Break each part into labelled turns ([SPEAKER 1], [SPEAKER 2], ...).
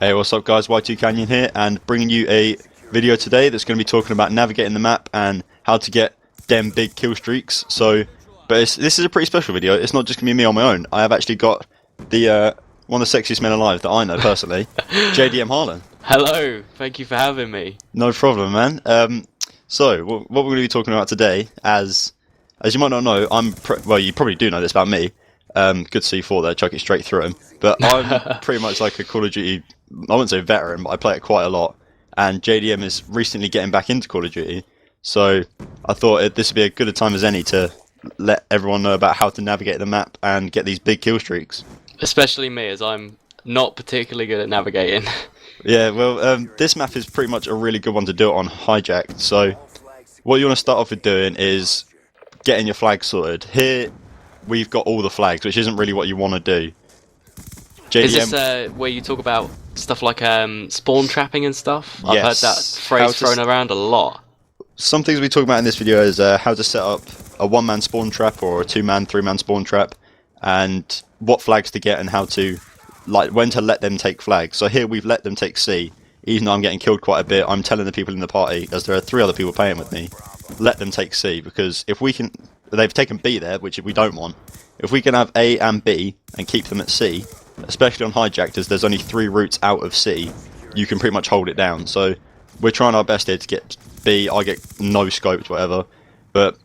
[SPEAKER 1] Hey, what's up guys, Y2 Canyon here, and bringing you a video today that's going to be talking about navigating the map and how to get them big kill streaks. This is a pretty special video. It's not just going to be me on my own. I have actually got the one of the sexiest men alive that I know personally, JDMHarlen.
[SPEAKER 2] Hello, thank you for having me.
[SPEAKER 1] No problem, man. What we're going to be talking about today, as you might not know, well, you probably do know this about me. Good C4 there, chuck it straight through him. But I'm pretty much like a Call of Duty, I wouldn't say veteran, but I play it quite a lot. And JDM is recently getting back into Call of Duty. So I thought this would be as good a time as any to let everyone know about how to navigate the map and get these big kill streaks.
[SPEAKER 2] Especially me, as I'm not particularly good at navigating.
[SPEAKER 1] Yeah, well, this map is pretty much a really good one to do it on hijacked. So what you want to start off with doing is getting your flags sorted. Here we've got all the flags, which isn't really what you want to do. JDM,
[SPEAKER 2] is this where you talk about stuff like spawn trapping and stuff? I've
[SPEAKER 1] Yes.
[SPEAKER 2] heard that phrase thrown around a lot.
[SPEAKER 1] Some things we talk about in this video is how to set up a one-man spawn trap or a two-man, three-man spawn trap, and what flags to get and how to, like, when to let them take flags. So here we've let them take C. Even though I'm getting killed quite a bit, I'm telling the people in the party, as there are 3 other people playing with me, let them take C, because if we can, they've taken B there, which we don't want. If we can have A and B and keep them at C, especially on hijacked, as there's only 3 routes out of C, you can pretty much hold it down. So we're trying our best here to get B. I get no scoped, whatever. But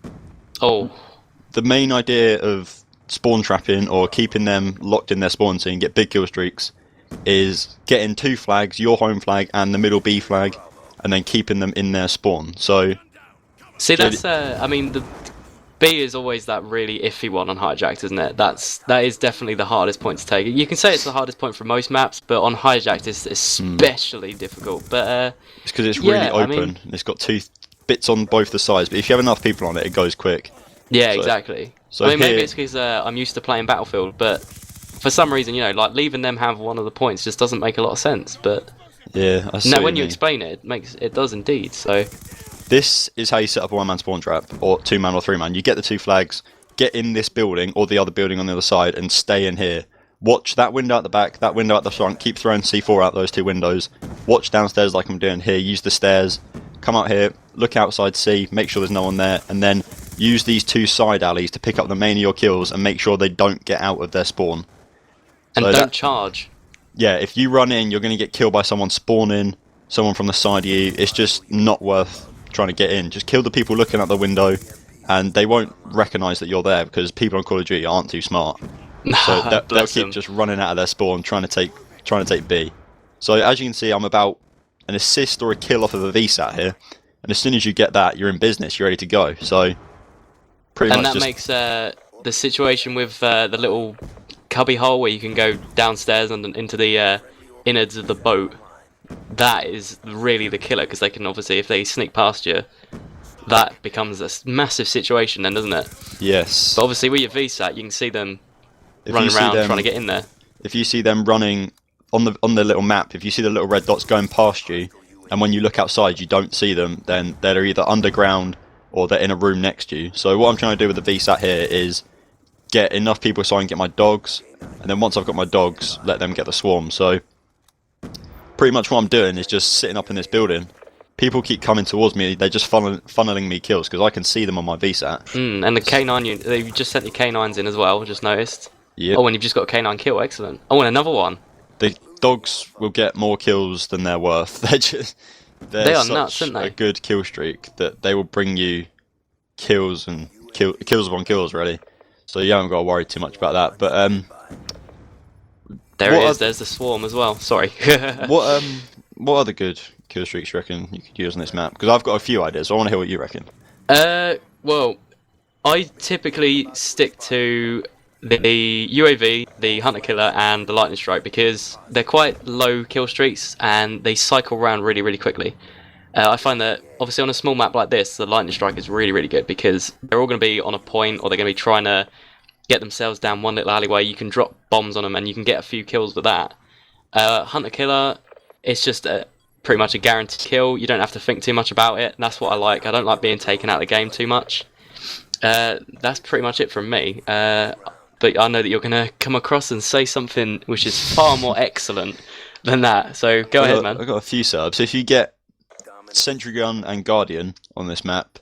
[SPEAKER 1] the main idea of spawn trapping or keeping them locked in their spawn so you can get big kill streaks is getting 2 flags, your home flag and the middle B flag, and then keeping them in their spawn. So
[SPEAKER 2] see, that's I mean, the B is always that really iffy one on hijacked, isn't it? That is definitely the hardest point to take. You can say it's the hardest point for most maps, but on hijacked it's especially difficult. But
[SPEAKER 1] it's because it's really open, and it's got 2 bits on both the sides, but if you have enough people on it, it goes quick.
[SPEAKER 2] Yeah, exactly. So I mean, maybe it's because I'm used to playing Battlefield, but for some reason, you know, like leaving them have one of the points just doesn't make a lot of sense. But
[SPEAKER 1] yeah, I see
[SPEAKER 2] now when you explain it, it does indeed. So
[SPEAKER 1] this is how you set up a one-man spawn trap, or 2-man or 3-man. You get the 2 flags, get in this building or the other building on the other side, and stay in here. Watch that window at the back, that window at the front. Keep throwing C4 out those 2 windows. Watch downstairs like I'm doing here. Use the stairs. Come out here. Look outside C. Make sure there's no one there, and then use these 2 side alleys to pick up the main of your kills and make sure they don't get out of their spawn.
[SPEAKER 2] And so don't charge. Yeah,
[SPEAKER 1] if you run in, you're going to get killed by someone spawning, someone from the side of you. It's just not worth trying to get in. Just kill the people looking out the window, and they won't recognise that you're there because people on Call of Duty aren't too smart. So they'll keep just running out of their spawn, trying to take B. So as you can see, I'm about an assist or a kill off of a VSAT here, and as soon as you get that, you're in business. You're ready to go. So pretty much.
[SPEAKER 2] And that makes the situation with the little cubby hole where you can go downstairs and into the innards of the boat. That is really the killer, because they can obviously, if they sneak past you, that becomes a massive situation then, doesn't it?
[SPEAKER 1] Yes.
[SPEAKER 2] But obviously with your VSAT, you can see them running around trying to get in there.
[SPEAKER 1] If you see them running on the little map, if you see the little red dots going past you, and when you look outside you don't see them, then they're either underground or they're in a room next to you. So what I'm trying to do with the VSAT here is get enough people so I can get my dogs, and then once I've got my dogs, let them get the swarm. So pretty much what I'm doing is just sitting up in this building. People keep coming towards me. They're just funneling me kills because I can see them on my VSAT.
[SPEAKER 2] And the K9, they've just sent the K9s in as well, just noticed.
[SPEAKER 1] Yep.
[SPEAKER 2] Oh, and you've just got a K9 kill, excellent. Oh, and another one.
[SPEAKER 1] The dogs will get more kills than they're worth. They are
[SPEAKER 2] nuts, aren't they?
[SPEAKER 1] A good kill streak that they will bring you kills and kills upon kills, really. So you haven't got to worry too much about that. But
[SPEAKER 2] there it is. There's the swarm as well. Sorry.
[SPEAKER 1] What other good kill streaks you reckon you could use on this map? Because I've got a few ideas. So I want to hear what you reckon.
[SPEAKER 2] Well, I typically stick to the UAV, the Hunter Killer, and the Lightning Strike because they're quite low kill streaks and they cycle around really, really quickly. I find that obviously on a small map like this, the Lightning Strike is really, really good because they're all going to be on a point, or they're going to be trying to get themselves down one little alleyway. You can drop bombs on them and you can get a few kills with that. Hunter Killer, it's just pretty much a guaranteed kill. You don't have to think too much about it. That's what I like. I don't like being taken out of the game too much. That's pretty much it from me. But I know that you're going to come across and say something which is far more excellent than that. So go ahead, man.
[SPEAKER 1] I've got a few setups. If you get Sentry Gun and Guardian on this map,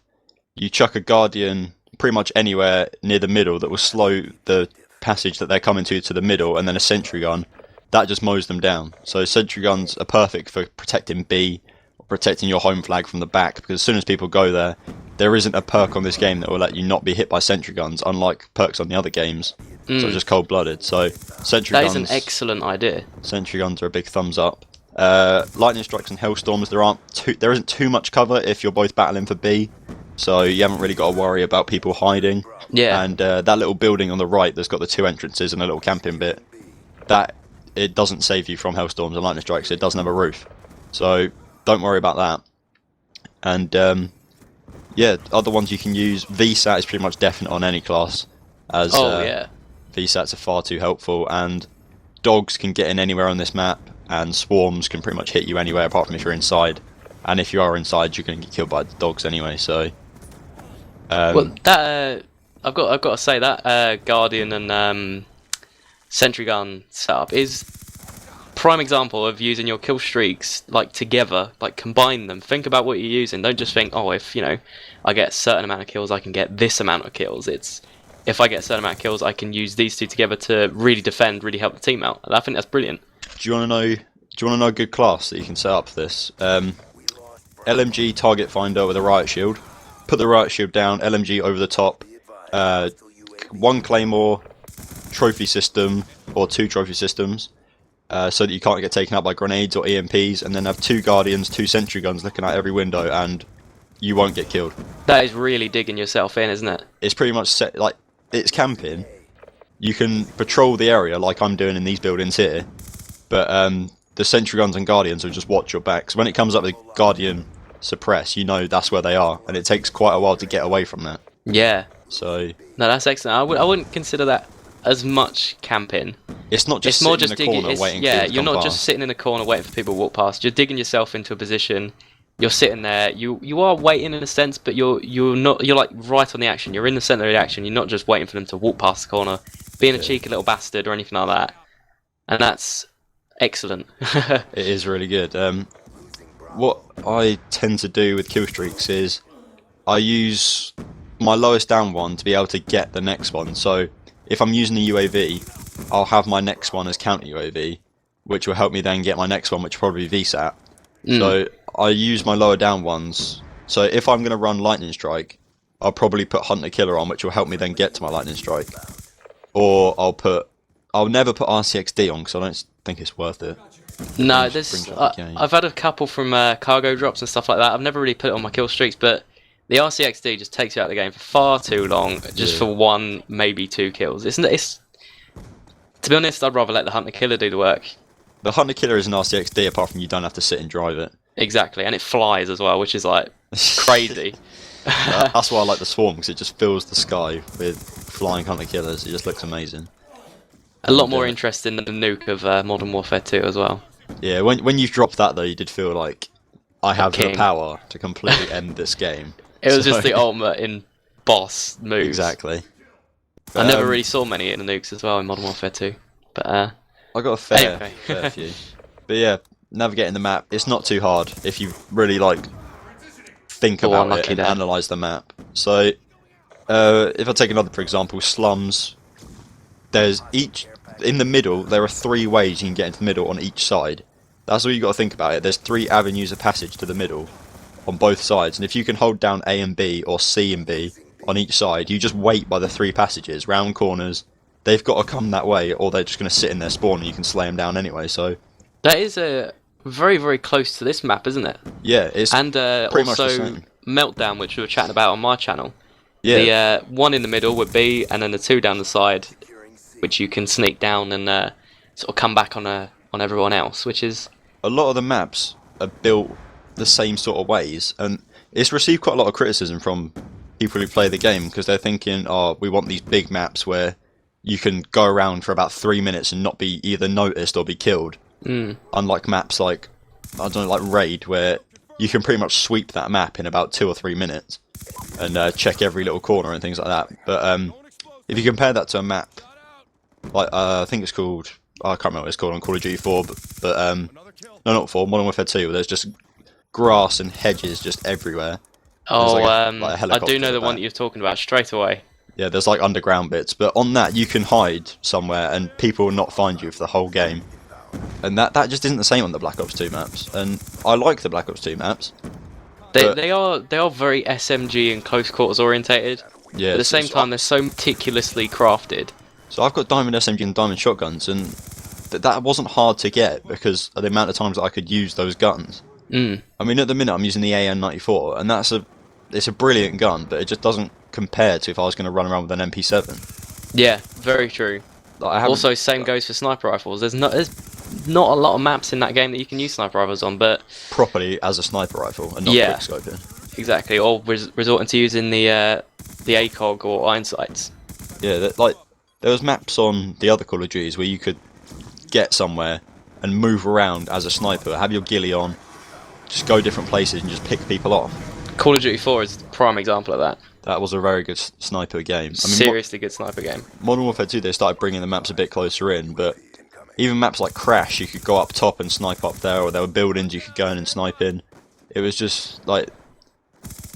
[SPEAKER 1] you chuck a Guardian pretty much anywhere near the middle that will slow the passage that they're coming to the middle, and then a Sentry Gun that just mows them down. So Sentry Guns are perfect for protecting B or protecting your home flag from the back, because as soon as people go there, there isn't a perk on this game that will let you not be hit by Sentry Guns, unlike perks on the other games. So it's just cold-blooded. So Sentry Guns...
[SPEAKER 2] That is an excellent idea.
[SPEAKER 1] Sentry Guns are a big thumbs up. Lightning Strikes and Hailstorms, there isn't too much cover if you're both battling for B, so you haven't really got to worry about people hiding.
[SPEAKER 2] Yeah.
[SPEAKER 1] And that little building on the right that's got the 2 entrances and a little camping bit, that it doesn't save you from Hailstorms and Lightning Strikes. It doesn't have a roof, so don't worry about that. And yeah, other ones you can use. VSAT is pretty much definite on any class, as
[SPEAKER 2] yeah.
[SPEAKER 1] VSATs are far too helpful, and dogs can get in anywhere on this map, and swarms can pretty much hit you anywhere apart from if you're inside. And if you are inside, you're going to get killed by the dogs anyway. So,
[SPEAKER 2] well, that I've got to say that Guardian and Sentry Gun setup is prime example of using your kill streaks like together, like combine them. Think about what you're using. Don't just think, oh, if I get a certain amount of kills, I can get this amount of kills. It's if I get a certain amount of kills, I can use these two together to really defend, really help the team out. And I think that's brilliant.
[SPEAKER 1] Do you want to know a good class that you can set up for this? LMG target finder with a riot shield. Put the riot shield down. LMG over the top. 1 claymore, trophy system or 2 trophy systems, so that you can't get taken out by grenades or EMPs. And then have 2 guardians, 2 sentry guns looking out every window, and you won't get killed. That
[SPEAKER 2] is really digging yourself in, isn't it?
[SPEAKER 1] It's pretty much set like it's camping. You can patrol the area like I'm doing in these buildings here, but the sentry guns and guardians will just watch your back. So when it comes up with guardian suppress, you know that's where they are, and it takes quite a while to get away from that.
[SPEAKER 2] Yeah.
[SPEAKER 1] So
[SPEAKER 2] no, that's excellent. I wouldn't consider that as much camping.
[SPEAKER 1] It's not just sitting in the corner waiting for people to come
[SPEAKER 2] you're not
[SPEAKER 1] past.
[SPEAKER 2] Just sitting in the corner waiting for people to walk past. You're digging yourself into a position. You're sitting there. You are waiting in a sense, but you're not. You're like right on the action. You're in the center of the action. You're not just waiting for them to walk past the corner, being a cheeky little bastard or anything like that. And that's excellent.
[SPEAKER 1] It is really good. What I tend to do with kill streaks is I use my lowest down one to be able to get the next one. So if I'm using the UAV, I'll have my next one as counter UAV, which will help me then get my next one, which will probably be VSAT. So I use my lower down ones. So if I'm going to run Lightning Strike, I'll probably put Hunter Killer on, which will help me then get to my Lightning Strike. Or I'll never put RCXD on because I don't think it's worth it.
[SPEAKER 2] No, I've had a couple from cargo drops and stuff like that. I've never really put it on my kill streaks, but the RCXD just takes you out of the game for far too long, just for 1, maybe 2 kills. It's to be honest, I'd rather let the Hunter Killer do the work.
[SPEAKER 1] The Hunter Killer is an RCXD, apart from you don't have to sit and drive it.
[SPEAKER 2] Exactly, and it flies as well, which is like crazy.
[SPEAKER 1] That's why I like the Swarm, because it just fills the sky with flying Hunter Killers. It just looks amazing.
[SPEAKER 2] A lot more interesting than the nuke of Modern Warfare 2 as well.
[SPEAKER 1] Yeah, when you've dropped that though, you did feel like I have the power to completely end this game.
[SPEAKER 2] It was just the ultimate in boss moves.
[SPEAKER 1] Exactly.
[SPEAKER 2] I never really saw many in the nukes as well in Modern Warfare 2. But
[SPEAKER 1] I got a fair few. But yeah, navigating the map, it's not too hard if you really think about it and analyse the map. So if I take another for example, slums. In the middle, there are 3 ways you can get into the middle on each side. That's all you got to think about it. There's 3 avenues of passage to the middle on both sides, and if you can hold down A and B or C and B on each side, you just wait by the 3 passages, round corners. They've got to come that way, or they're just going to sit in their spawn, and you can slay them down anyway. So
[SPEAKER 2] that is very, very close to this map, isn't it?
[SPEAKER 1] Yeah, it's pretty much the same.
[SPEAKER 2] Meltdown, which we were chatting about on my channel.
[SPEAKER 1] Yeah.
[SPEAKER 2] The 1 in the middle would be, and then the 2 down the side, which you can sneak down and sort of come back on everyone else, which is...
[SPEAKER 1] A lot of the maps are built the same sort of ways, and it's received quite a lot of criticism from people who play the game, because they're thinking, oh, we want these big maps where you can go around for about 3 minutes and not be either noticed or be killed. Unlike maps like, I don't know, like Raid, where you can pretty much sweep that map in about 2 or 3 minutes and check every little corner and things like that. But if you compare that to a map, like I think it's called I can't remember what it's called on Call of Duty 4, but no, not 4, Modern Warfare 2. There's just grass and hedges just everywhere.
[SPEAKER 2] Oh,
[SPEAKER 1] like a
[SPEAKER 2] I do
[SPEAKER 1] helicopter
[SPEAKER 2] know the
[SPEAKER 1] at
[SPEAKER 2] one
[SPEAKER 1] that.
[SPEAKER 2] that you're talking about straight away.
[SPEAKER 1] Yeah, there's like underground bits, but on that you can hide somewhere and people will not find you for the whole game. And that just isn't the same on the Black Ops 2 maps. And I like the Black Ops 2 maps.
[SPEAKER 2] They are very SMG and close quarters orientated.
[SPEAKER 1] Yeah,
[SPEAKER 2] At the same time, they're so meticulously crafted.
[SPEAKER 1] So I've got Diamond SMG and Diamond shotguns, and that wasn't hard to get because of the amount of times that I could use those guns.
[SPEAKER 2] Mm.
[SPEAKER 1] I mean, at the minute I'm using the AN94, and it's a brilliant gun, but it just doesn't compare to if I was going to run around with an MP7.
[SPEAKER 2] Yeah, very true.
[SPEAKER 1] Like,
[SPEAKER 2] Also, same goes for sniper rifles. There's not a lot of maps in that game that you can use sniper rifles on, but
[SPEAKER 1] properly as a sniper rifle and not
[SPEAKER 2] Yeah.
[SPEAKER 1] quickscoping.
[SPEAKER 2] exactly, or resorting to using the ACOG or iron sights.
[SPEAKER 1] Yeah, like there was maps on the other Call of Duties where you could get somewhere and move around as a sniper, have your ghillie on, just go different places and just pick people off.
[SPEAKER 2] Call of Duty 4 is the prime example of that.
[SPEAKER 1] That was a very good sniper game. I mean,
[SPEAKER 2] Seriously good sniper game.
[SPEAKER 1] Modern Warfare 2, they started bringing the maps a bit closer in, but even maps like Crash, you could go up top and snipe up there, or there were buildings you could go in and snipe in. It was just like,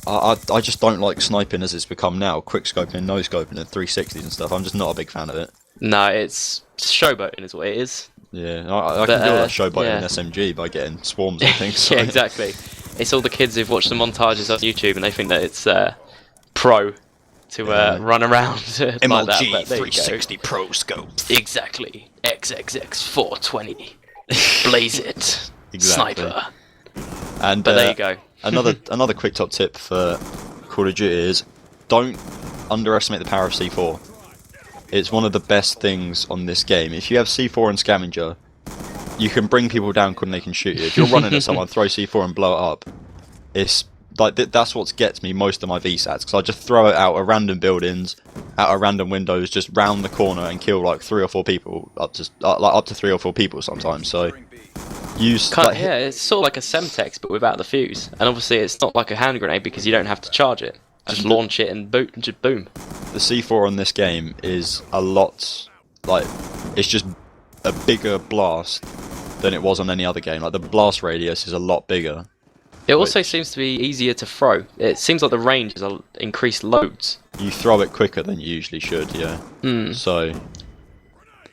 [SPEAKER 1] I just don't like sniping as it's become now, quickscoping and no-scoping and 360s and stuff. I'm just not a big fan of it.
[SPEAKER 2] No, it's showboating is what it is.
[SPEAKER 1] Yeah, I can do all that showboating
[SPEAKER 2] yeah.
[SPEAKER 1] in SMG by getting swarms and things. So.
[SPEAKER 2] Yeah, exactly. It's all the kids who've watched the montages on YouTube and they think that it's pro to run around like that. But there you go.
[SPEAKER 1] 360 Pro Scope.
[SPEAKER 2] Exactly. XXX 420. Blaze it.
[SPEAKER 1] Exactly.
[SPEAKER 2] Sniper.
[SPEAKER 1] And
[SPEAKER 2] But there you go.
[SPEAKER 1] another quick top tip for Call of Duty is don't underestimate the power of C4. It's one of the best things on this game. If you have C4 and Scavenger, you can bring people down when they can shoot you. If you're running at someone, throw C4 and blow it up. It's like that's what gets me most of my VSATs, because I just throw it out of random buildings, out of random windows, just round the corner and kill like 3 or 4 people, up to 3 or 4 people sometimes. So use
[SPEAKER 2] Yeah, it's sort of like a Semtex but without the fuse. And obviously it's not like a hand grenade because you don't have to charge it. Just launch it and just boom.
[SPEAKER 1] The C4 on this game is a lot, like, it's just a bigger blast than it was on any other game. Like, the blast radius is a lot bigger.
[SPEAKER 2] It also seems to be easier to throw. It seems like the range has increased loads.
[SPEAKER 1] You throw it quicker than you usually should, yeah. So,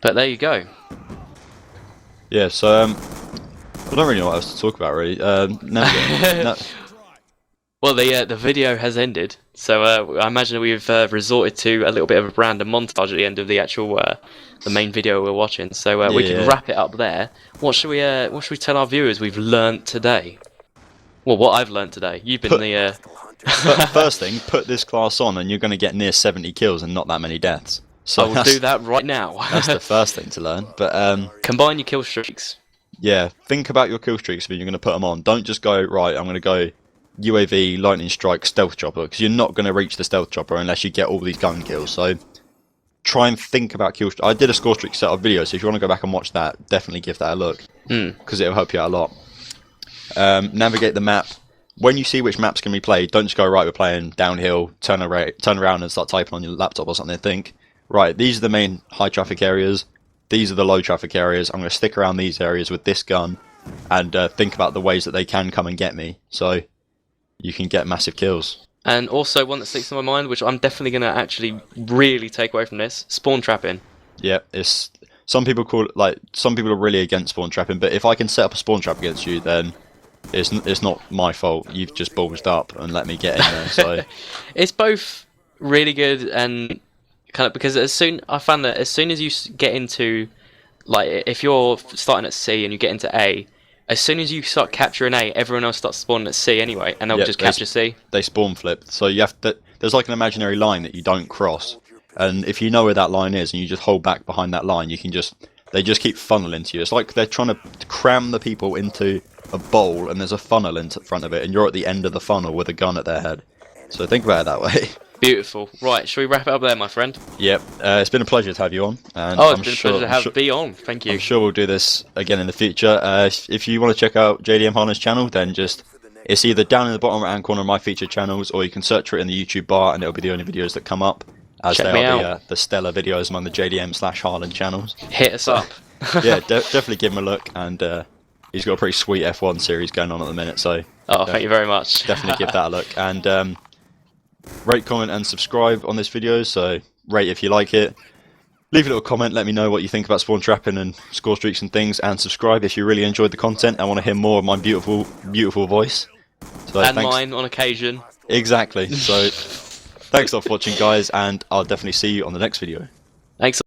[SPEAKER 2] but there you go.
[SPEAKER 1] yeah, so, I don't really know what else to talk about, really.
[SPEAKER 2] Well, the video has ended, so I imagine we've resorted to a little bit of a random montage at the end of the actual the main video we're watching. So we can wrap it up there. What should we tell our viewers we've learnt today? Well, what I've learnt today. You've been
[SPEAKER 1] First thing, put this class on and you're going to get near 70 kills and not that many deaths. So
[SPEAKER 2] I will do that right now.
[SPEAKER 1] That's the first thing to learn. But
[SPEAKER 2] combine your kill streaks.
[SPEAKER 1] Yeah, think about your kill streaks when you're going to put them on. Don't just go, right, I'm going to go UAV, lightning strike, stealth chopper, because you're not going to reach the stealth chopper unless you get all these gun kills. So try and think about kill streaks. I did a score streak set of videos, so if you want to go back and watch that, definitely give that a look, because it'll help you out a lot. Navigate the map. When you see which maps can be played, don't just go, right, we're playing downhill, turn around and start typing on your laptop or something. Think, right, these are the main high traffic areas, these are the low traffic areas, I'm going to stick around these areas with this gun, and think about the ways that they can come and get me, so you can get massive kills.
[SPEAKER 2] And also one that sticks in my mind, which I'm definitely going to actually really take away from this, spawn trapping.
[SPEAKER 1] Yeah, some people are really against spawn trapping, but if I can set up a spawn trap against you, then it's not my fault. You've just bulged up and let me get in there. So
[SPEAKER 2] it's both really good and kind of, because I found that as soon as you get into, like, if you're starting at C and you get into A, as soon as you start capturing A, everyone else starts spawning at C anyway, and they'll just capture C.
[SPEAKER 1] They spawn flip, so you have to. There's like an imaginary line that you don't cross, and if you know where that line is and you just hold back behind that line, they just keep funneling to you. It's like they're trying to cram the people into a bowl, and there's a funnel in front of it, and you're at the end of the funnel with a gun at their head. So think about it that way.
[SPEAKER 2] Beautiful. Right, shall we wrap it up there, my friend?
[SPEAKER 1] Yep. It's been a pleasure to have you on. And
[SPEAKER 2] it's been a pleasure to have me on. Thank you.
[SPEAKER 1] I'm sure we'll do this again in the future. If you want to check out JDMHarlen's channel, then it's either down in the bottom right-hand corner of my featured channels, or you can search for it in the YouTube bar, and it'll be the only videos that come up, as
[SPEAKER 2] Check
[SPEAKER 1] they
[SPEAKER 2] me
[SPEAKER 1] are
[SPEAKER 2] out.
[SPEAKER 1] the stellar videos among the JDM/Harlen channels.
[SPEAKER 2] Hit us up.
[SPEAKER 1] yeah, definitely give him a look. And he's got a pretty sweet F1 series going on at the minute, so
[SPEAKER 2] Oh, thank you very much.
[SPEAKER 1] definitely give that a look. And rate, comment, and subscribe on this video. So rate if you like it. Leave a little comment, let me know what you think about spawn trapping and score streaks and things, and subscribe if you really enjoyed the content and want to hear more of my beautiful, beautiful voice. So
[SPEAKER 2] And
[SPEAKER 1] thanks.
[SPEAKER 2] mine on occasion.
[SPEAKER 1] Exactly. So thanks a lot for watching, guys, and I'll definitely see you on the next video.
[SPEAKER 2] Thanks.